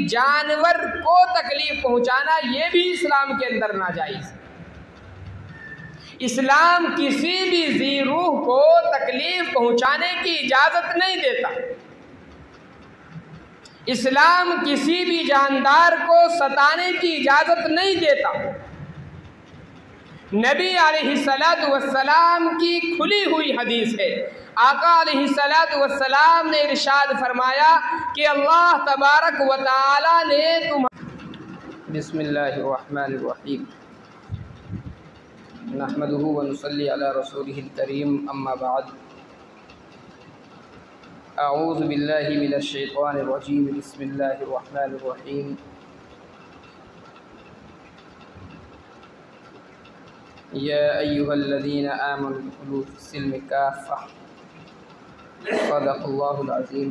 जानवर को तकलीफ पहुंचाना ये भी इस्लाम के अंदर नाजायज़ है। इस्लाम किसी भी ज़ी रूह को तकलीफ पहुंचाने की इजाज़त नहीं देता। इस्लाम किसी भी जानदार को सताने की इजाज़त नहीं देता। नबी अलैहिस्सलातु वस्सलाम की खुली हुई हदीस है, आका अलैहिस्सलातु वस्सलाम ने इरशाद फरमाया कि अल्लाह तबारक व तआला ने बिस्मिल्लाहिर्रहमानिर्रहीम नहमदुहु व नुसल्ली अला रसूलिहिल करीम अम्मा बाद अऊज़ु बिल्लाहि मिनश शैतानिर रजीम बिस्मिल्लाहिर्रहमानिर्रहीम या अय्युहल्लज़ीना आमनु दुख़ुलू फ़िस्सिल्मि काफ़्फ़ा सदक़ल्लाहुल अज़ीम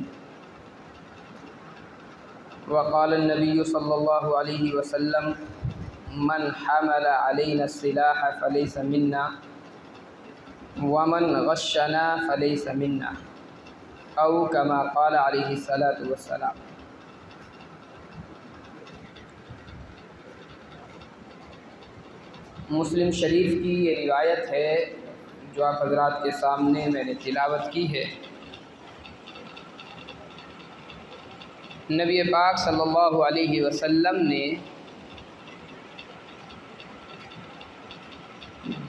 व क़ाल नबी सल्लल्लाहु अलैहि वसल्लम मन हमल अलैना सिलाह फ़लैसा मिन्ना व मन गश्शना फ़लैसा मिन्ना औ कमा क़ाल अलैहिस्सलातु वस्सलाम। मुस्लिम शरीफ की ये रिवायत है जो आप हज़रात के सामने मैंने तिलावत की है। नबी पाक सल्लल्लाहु अलैहि वसल्लम ने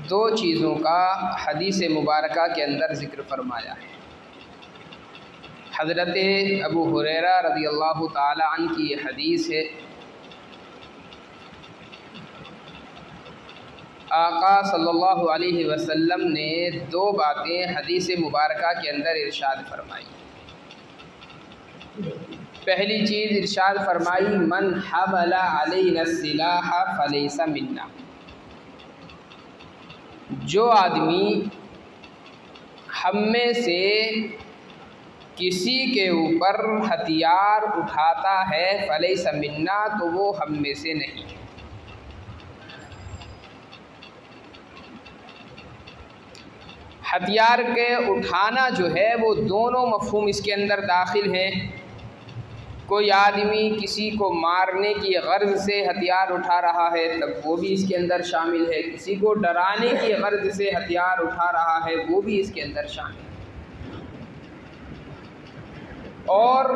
दो चीज़ों का हदीस मुबारका के अंदर ज़िक्र फरमाया है। हज़रत अबू हुरैरा रज़ियल्लाहु ताला अन्हु की ये हदीस है। आका सल्लल्लाहु अलैहि वसल्लम ने दो बातें हदीस मुबारका के अंदर इरशाद फरमाई। पहली चीज़ इरशाद फरमाई मन हमला अलैना सिलाह फलैसा मिन्ना, जो आदमी हम में से किसी के ऊपर हथियार उठाता है फलैसा मिन्ना, तो वो हम में से नहीं। हथियार के उठाना जो है वो दोनों मफ़हूम इसके अंदर दाखिल हैं। कोई आदमी किसी को मारने की गर्ज से हथियार उठा रहा है तब वो भी इसके अंदर शामिल है। किसी को डराने की गर्ज से हथियार उठा रहा है वो भी इसके अंदर शामिल है। और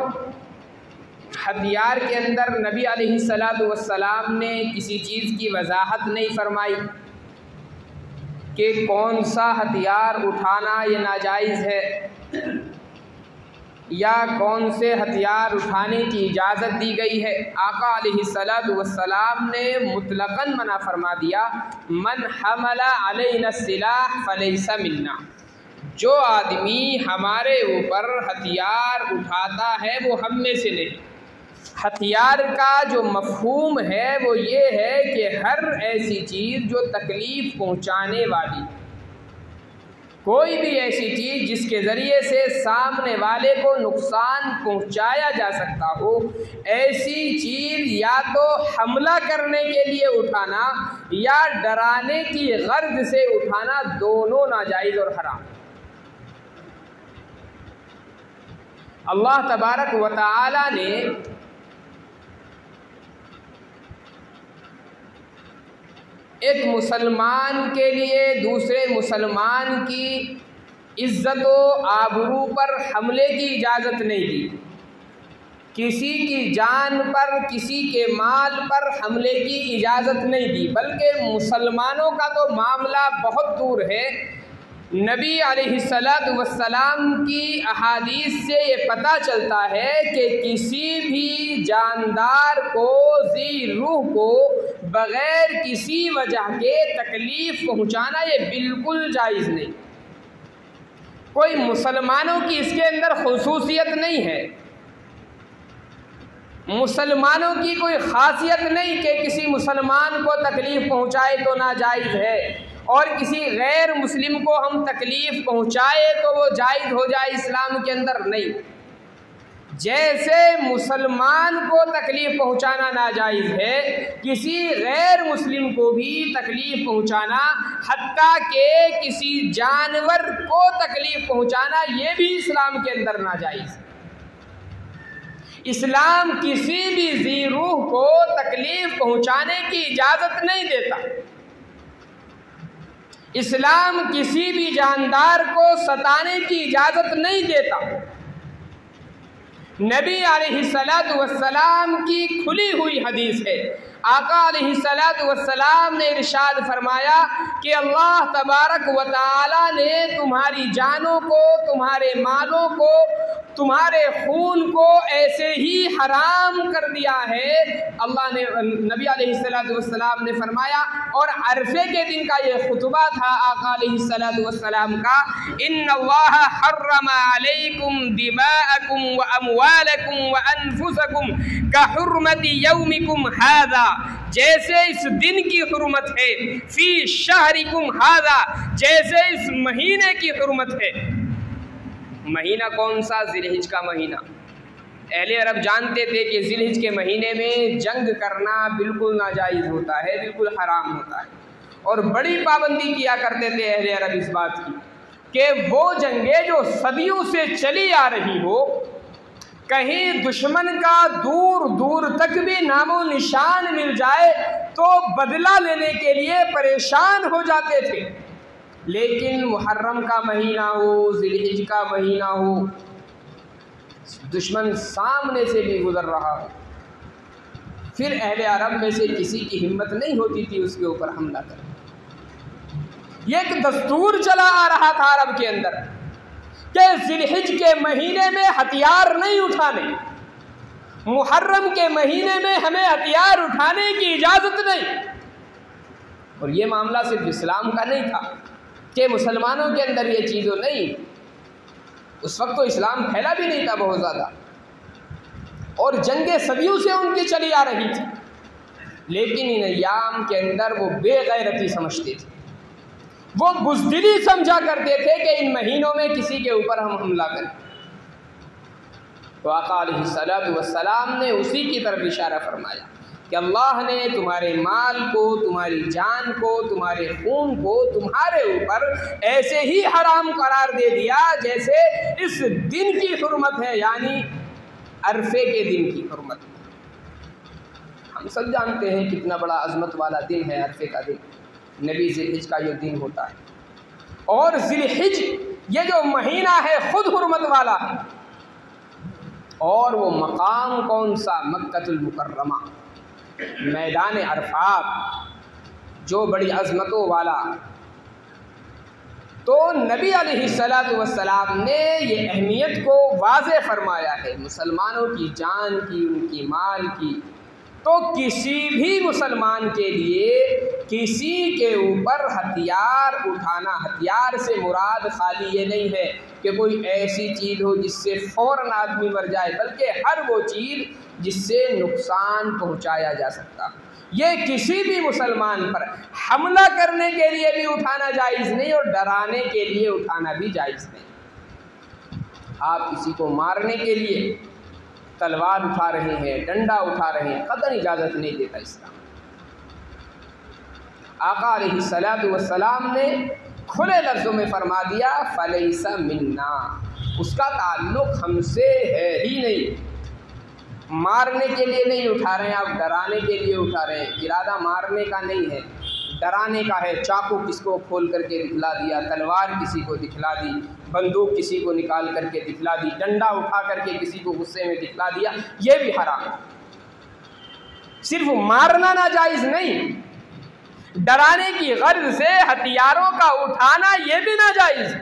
हथियार के अंदर नबी अलैहिस्सलातु वस्सलाम ने किसी चीज़ की वजाहत नहीं फरमाई कि कौन सा हथियार उठाना ये नाजायज़ है या कौन से हथियार उठाने की इजाज़त दी गई है। आका अलैहिस्सलातु वस्सलाम ने मुतलक़न मना फरमा दिया, मन हमला अलैना सिलाह फलैसा मिन्ना, जो आदमी हमारे ऊपर हथियार उठाता है वो हम में से नहीं। हथियार का जो मफ़हूम है वो ये है कि हर ऐसी चीज़ जो तकलीफ़ पहुँचाने वाली, कोई भी ऐसी चीज़ जिसके ज़रिए से सामने वाले को नुकसान पहुँचाया जा सकता हो, ऐसी चीज़ या तो हमला करने के लिए उठाना या डराने की गर्ज से उठाना, दोनों नाजायज़ और हराम। अल्लाह तबारक व तआला ने एक मुसलमान के लिए दूसरे मुसलमान की इज़्ज़त व आबरू पर हमले की इजाज़त नहीं दी। किसी की जान पर, किसी के माल पर हमले की इजाज़त नहीं दी, बल्कि मुसलमानों का तो मामला बहुत दूर है। नबी अलैहिस्सलातु वस्सलाम की अहादीस से ये पता चलता है कि किसी भी जानदार को, ज़ी रूह को बग़ैर किसी वजह के तकलीफ़ पहुँचाना ये बिल्कुल जायज़ नहीं। कोई मुसलमानों की इसके अंदर खुसूसियत नहीं है, मुसलमानों की कोई ख़ासियत नहीं कि किसी मुसलमान को तकलीफ़ पहुँचाए तो नाजायज़ है और किसी गैर मुस्लिम को हम तकलीफ़ पहुँचाए तो वो जायज़ हो जाए इस्लाम के अंदर, नहीं। जैसे मुसलमान को तकलीफ़ पहुँचाना नाजायज़ है, किसी गैर मुस्लिम को भी तकलीफ़ पहुँचाना, हत्ता के किसी जानवर को तकलीफ़ पहुँचाना, ये भी इस्लाम के अंदर नाजायज़ है। इस्लाम किसी भी ज़ी रूह को तकलीफ पहुंचाने की इजाज़त नहीं देता। इस्लाम किसी भी जानदार को सताने की इजाज़त नहीं देता। नबी अलैहिस्सलातु वस्सलाम की खुली हुई हदीस है, आका अलैहिस्सलातु वस्सलाम ने इरशाद फरमाया कि अल्लाह तबारक व तआला ने तुम्हारी जानों को, तुम्हारे मालों को, तुम्हारे खून को ऐसे ही हराम कर दिया है। अल्लाह ने, नबी अलैहिस्सलातु वस्सलाम ने फरमाया, और अरफे के दिन का ये खुतबा था आका अलैहिस्सलातु वस्सलाम का, इन्नल्लाह हर्रमा अलैकुम दिमाअकुम व अमवालकुम व अनफुसकुम का हुर्मति यौमिकुम हाज़ा, जैसे इस दिन की हुर्मत है, फी शहरिकुम हाज़ा, जैसे इस महीने की हुर्मत है। महीना कौन सा? ज़िलहिज का महीना। अहले अरब जानते थे कि ज़िलहिज के महीने में जंग करना बिल्कुल नाजायज़ होता है, बिल्कुल हराम होता है, और बड़ी पाबंदी किया करते थे अहले अरब इस बात की कि वो जंगें जो सदियों से चली आ रही हो, कहीं दुश्मन का दूर दूर तक भी नामो निशान मिल जाए तो बदला लेने के लिए परेशान हो जाते थे। लेकिन मुहर्रम का महीना हो, ज़िलहिज का महीना हो, दुश्मन सामने से भी गुजर रहा हो, फिर अहले अरब में से किसी की हिम्मत नहीं होती थी उसके ऊपर हमला करने। ये एक दस्तूर चला आ रहा था अरब के अंदर कि ज़िलहिज के महीने में हथियार नहीं उठाने, मुहर्रम के महीने में हमें हथियार उठाने की इजाज़त नहीं। और ये मामला सिर्फ इस्लाम का नहीं था कि मुसलमानों के अंदर ये चीज़ों नहीं, उस वक्त तो इस्लाम फैला भी नहीं था बहुत ज़्यादा, और जंगें सदियों से उनकी चली आ रही थी, लेकिन इन अय्याम के अंदर वो बेगैरती समझते थे, वो बुज़दिली समझा करते थे कि इन महीनों में किसी के ऊपर हम हमला करें। तो आका अलैहिस्सलातु वस्सलाम ने उसी की तरफ इशारा फरमाया कि अल्लाह ने तुम्हारे माल को, तुम्हारी जान को, तुम्हारे खून को तुम्हारे ऊपर ऐसे ही हराम करार दे दिया जैसे इस दिन की हुर्मत है, यानी अरफे के दिन की हुर्मत। हम सब जानते हैं कितना बड़ा अज़मत वाला दिन है अरफे का दिन, नबी ज़िलहिज का ये दिन होता है। और ज़िलहिज ये जो महीना है खुद हुर्मत वाला है, और वो मकाम कौन सा? मक्कतुल मुकर्रमा, मैदान अरफात, जो बड़ी अज़मतों वाला। तो नबी अलैहिस्सलातु वस्सलाम ने ये अहमियत को वाज़े फरमाया है मुसलमानों की जान की, उनकी माल की। तो किसी भी मुसलमान के लिए किसी के ऊपर हथियार उठाना, हथियार से मुराद खाली ये नहीं है कि कोई ऐसी चीज़ हो जिससे फ़ौरन आदमी मर जाए, बल्कि हर वो चीज़ जिससे नुकसान पहुंचाया जा सकता, ये किसी भी मुसलमान पर हमला करने के लिए भी उठाना जायज़ नहीं और डराने के लिए उठाना भी जायज़ नहीं। आप किसी को मारने के लिए तलवार उठा रहे हैं, डंडा उठा रहे हैं, कतई इजाज़त नहीं देता इस्लाम। आका अलैहिस्सलातु वस्सलाम ने खुले लफ्ज़ों में फरमा दिया, फलैसा मिन्ना, उसका ताल्लुक़ हमसे है ही नहीं। मारने के लिए नहीं उठा रहे हैं आप, डराने के लिए उठा रहे हैं। इरादा मारने का नहीं है, डराने का है। चाकू किसको खोल करके दिखला दिया, तलवार किसी को दिखला दी, बंदूक किसी को निकाल करके दिखला दी, डंडा उठा करके किसी को गुस्से में दिखला दिया, ये भी हराम है। सिर्फ मारना नाजायज़ नहीं, डराने की गर्ज से हथियारों का उठाना ये भी नाजायज़।